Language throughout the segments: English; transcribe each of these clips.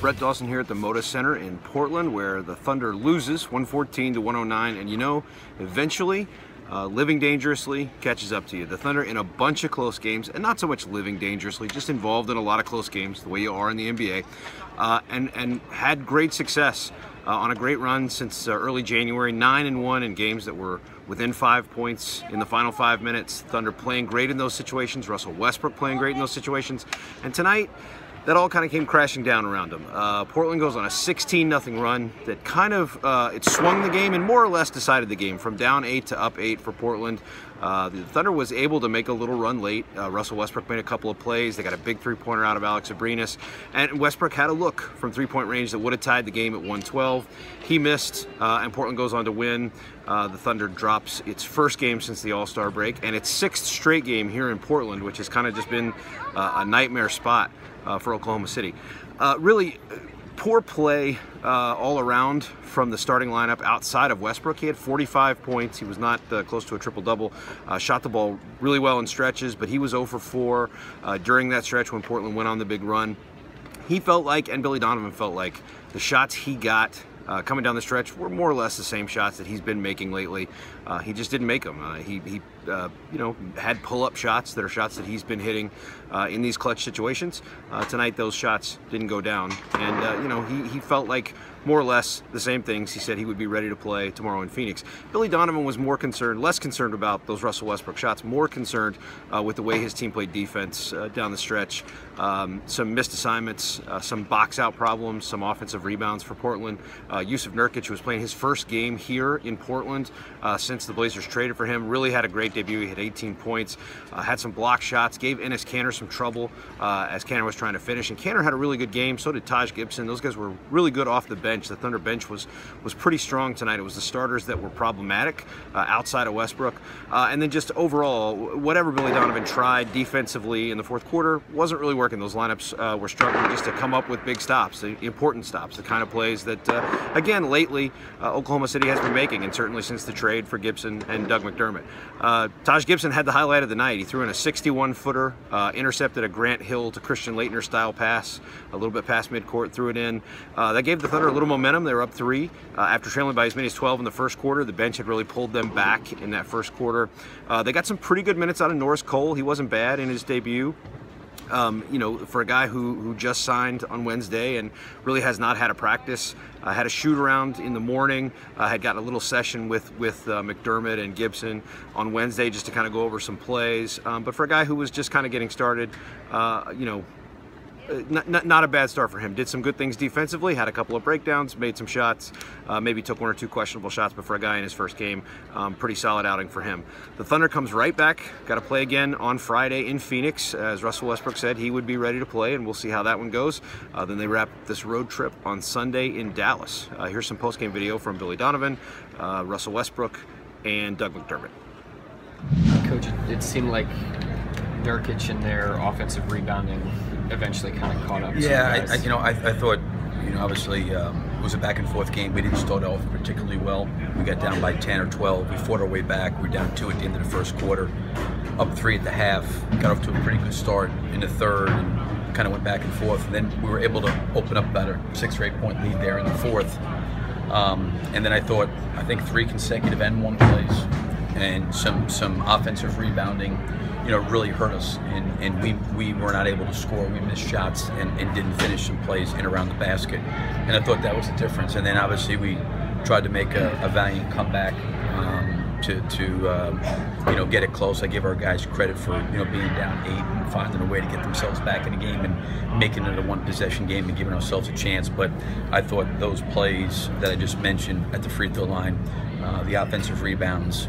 Brett Dawson here at the Moda Center in Portland, where the Thunder loses 114 to 109, and you know, eventually, living dangerously catches up to you. The Thunder in a bunch of close games, and not so much living dangerously, just involved in a lot of close games, the way you are in the NBA, and had great success on a great run since early January, 9-1 in games that were within 5 points in the final 5 minutes. Thunder playing great in those situations, Russell Westbrook playing great in those situations, and tonight, that all kind of came crashing down around them. Portland goes on a 16-0 run that kind of, it swung the game and more or less decided the game from down 8 to up 8 for Portland. The Thunder was able to make a little run late. Russell Westbrook made a couple of plays. They got a big three-pointer out of Alex Abrinas. And Westbrook had a look from three-point range that would have tied the game at 112. He missed, and Portland goes on to win. The Thunder drops its first game since the All-Star break, and its sixth straight game here in Portland, which has kind of just been a nightmare spot for Oklahoma City. Really poor play all around from the starting lineup outside of Westbrook. He had 45 points. He was not close to a triple-double. Shot the ball really well in stretches, but he was 0 for 4 during that stretch when Portland went on the big run. He felt like, and Billy Donovan felt like, the shots he got coming down the stretch were more or less the same shots that he's been making lately. He just didn't make them. He you know, had pull-up shots that are shots that he's been hitting in these clutch situations. Tonight, those shots didn't go down, and you know, he felt like more or less the same things. He said he would be ready to play tomorrow in Phoenix. Billy Donovan was more concerned, less concerned about those Russell Westbrook shots, more concerned with the way his team played defense down the stretch. Some missed assignments, some box-out problems, some offensive rebounds for Portland. Jusuf Nurkic, who was playing his first game here in Portland since the Blazers traded for him, really had a great debut. He had 18 points, had some block shots, gave Enes Kanter some trouble as Kanter was trying to finish. And Kanter had a really good game, so did Taj Gibson. Those guys were really good off the bench. The Thunder bench was pretty strong tonight. It was the starters that were problematic outside of Westbrook. And then just overall, whatever Billy Donovan tried defensively in the fourth quarter wasn't really working. Those lineups were struggling just to come up with big stops, the important stops, the kind of plays that, again, lately Oklahoma City has been making, and certainly since the trade for Gibson and Doug McDermott. Taj Gibson had the highlight of the night. He threw in a 61-footer, intercepted a Grant Hill to Christian Laettner style pass, a little bit past midcourt, threw it in. That gave the Thunder a little momentum. They were up 3 after trailing by as many as 12 in the first quarter. The bench had really pulled them back in that first quarter. They got some pretty good minutes out of Norris Cole. He wasn't bad in his debut. You know, for a guy who just signed on Wednesday and really has not had a practice, had a shoot around in the morning, had gotten a little session with McDermott and Gibson on Wednesday just to kind of go over some plays. But for a guy who was just kind of getting started, you know, not a bad start for him. Did some good things defensively, had a couple of breakdowns, made some shots, maybe took 1 or 2 questionable shots, but for a guy in his first game, pretty solid outing for him. The Thunder comes right back, got to play again on Friday in Phoenix. As Russell Westbrook said, he would be ready to play, and we'll see how that one goes. Then they wrap this road trip on Sunday in Dallas. Here's some post-game video from Billy Donovan, Russell Westbrook, and Doug McDermott. Coach, it seemed like Nurkic and their offensive rebounding eventually kind of caught up. Yeah, you know, I thought, you know, obviously it was a back and forth game. We didn't start off particularly well. We got down by 10 or 12. We fought our way back. We were down 2 at the end of the first quarter, up 3 at the half. Got off to a pretty good start in the third and kind of went back and forth. And then we were able to open up about a 6 or 8 point lead there in the fourth. And then I think 3 consecutive N1 plays and some offensive rebounding, you know, really hurt us, and we were not able to score. We missed shots and didn't finish some plays in around the basket, and I thought that was the difference. And then obviously we tried to make a valiant comeback to you know, get it close. I give our guys credit for, you know, being down 8 and finding a way to get themselves back in the game and making it a one-possession game and giving ourselves a chance. But I thought those plays that I just mentioned at the free throw line, the offensive rebounds,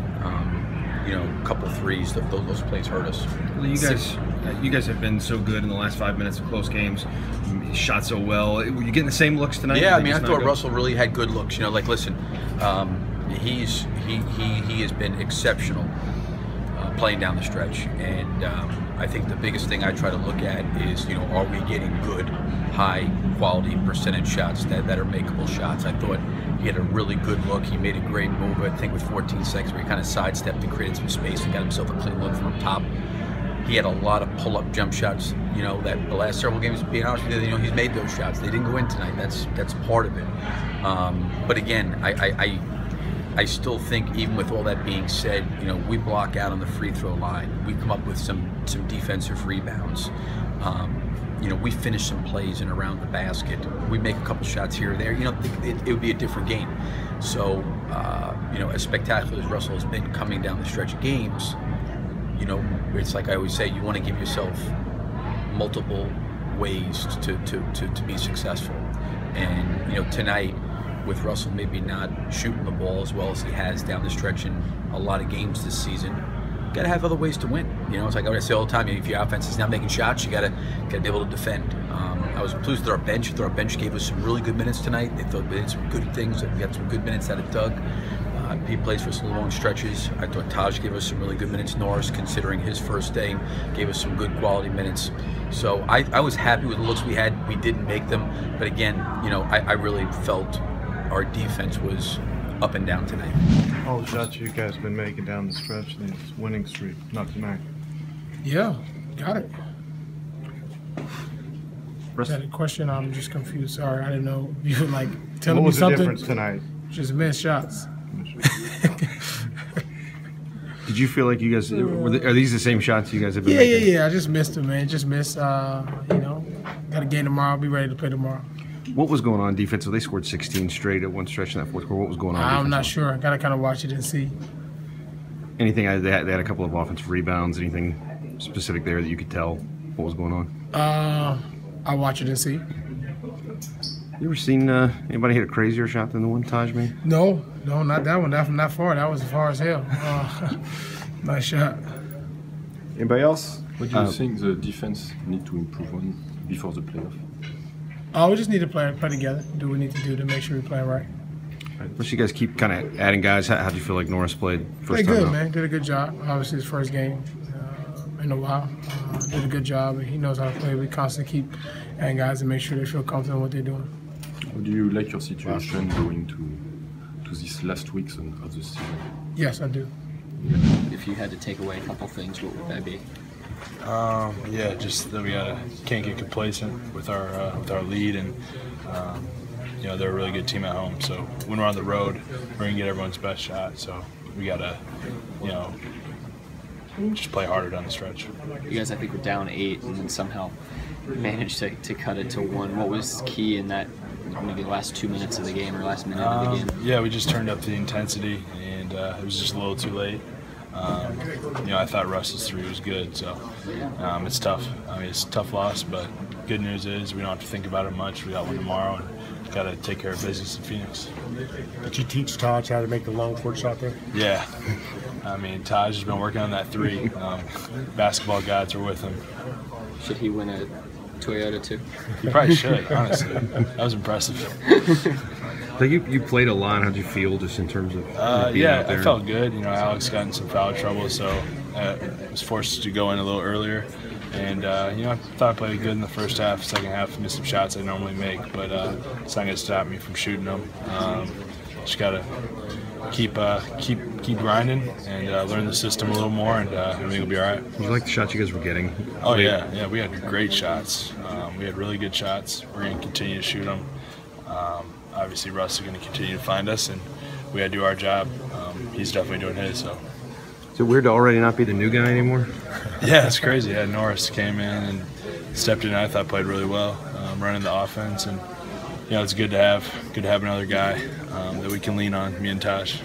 you know, a couple threes, those plays hurt us. Well, you guys have been so good in the last 5 minutes of close games. You shot so well. Were you getting the same looks tonight? Yeah, I mean, I thought Russell really had good looks. You know, like, listen, he has been exceptional playing down the stretch, and I think the biggest thing I try to look at is, you know, are we getting good, high quality percentage shots that are makeable shots? I thought he had a really good look. He made a great move, I think, with 14 seconds where he kind of sidestepped and created some space and got himself a clean look from up top. he had a lot of pull-up jump shots. You know, that the last several games, being honest with you, he's made those shots. They didn't go in tonight. That's part of it. But again, I still think, even with all that being said, you know, we block out on the free throw line. We come up with some defensive rebounds. You know, we finish some plays in around the basket. We make a couple shots here or there. You know, it would be a different game. So, you know, as spectacular as Russell has been coming down the stretch of games, you know, it's like I always say, you want to give yourself multiple ways to be successful. And, you know, tonight, with Russell maybe not shooting the ball as well as he has down the stretch in a lot of games this season, you got to have other ways to win. You know, it's like I say all the time, if your offense is not making shots, you got to be able to defend. I was pleased with our bench. I thought our bench gave us some really good minutes tonight. They did some good things. We got some good minutes out of Doug. He plays for us in long stretches. I thought Taj gave us some really good minutes. Norris, considering his first day, gave us some good quality minutes. So I was happy with the looks we had. We didn't make them, but again, you know, I really felt our defense was up and down tonight. All the shots you guys been making down the stretch in this winning streak, not tonight. Yeah, got it. That question, I'm just confused. Sorry, I didn't know. You were like telling me something. What was the difference tonight? Just missed shots. Did you feel like you guys are these the same shots you guys have been making? Yeah. I just missed them, man. Just missed. You know, got a game tomorrow. Be ready to play tomorrow. What was going on defensively? They scored 16 straight at one stretch in that fourth quarter. What was going on? I'm not sure. Got to kind of watch it and see. Anything? They had a couple of offensive rebounds. Anything specific there that you could tell what was going on? I'll watch it and see. You ever seen anybody hit a crazier shot than the one Taj made? No, not that one. Not from that far. That was as far as hell. Nice shot. Anybody else? What do you think the defense need to improve on before the playoff? We just need to play together. Do what we need to do to make sure we play right. Plus, you guys keep kind of adding guys. How do you feel like Norris played first time good, out? Man. Did a good job. Obviously, his first game in a while. Did a good job, and he knows how to play. We constantly keep adding guys and make sure they feel comfortable in what they're doing. How do you like your situation going to these last weeks of the season? Yes, I do. If you had to take away a couple things, what would that be? Yeah, just that we can't get complacent with our lead, and you know, they're a really good team at home. So when we're on the road, we're gonna get everyone's best shot. So we gotta, you know, just play harder down the stretch. You guys, I think, were down 8 and then somehow managed to cut it to 1. What was key in that maybe last 2 minutes of the game or last minute of the game? Yeah, we just turned up the intensity, and it was just a little too late. You know, I thought Russ's 3 was good, so it's tough. I mean, it's a tough loss, but good news is we don't have to think about it much. We got one tomorrow, and got to take care of business in Phoenix. Did you teach Taj how to make the long court shot there? Yeah. I mean, Taj has been working on that 3. Basketball gods are with him. Should he win a Toyota too? He probably should, honestly. That was impressive. So you played a lot. How'd you feel just in terms of being yeah, out there? I felt good. You know, Alex got in some foul trouble, so I was forced to go in a little earlier. And, you know, I thought I played good in the first half. Second half, missed some shots I normally make, but it's not going to stop me from shooting them. Just got to keep grinding and learn the system a little more, and everything will be all right. Did you like the shots you guys were getting? Oh, yeah, we had great shots. We had really good shots. We're going to continue to shoot them. Obviously, Russ is going to continue to find us, and we got to do our job. He's definitely doing his. So. Is it weird to already not be the new guy anymore? Yeah, it's crazy. Yeah, Norris came in and stepped in, and I thought played really well, running the offense, and you know, it's good to have another guy that we can lean on, me and Taj.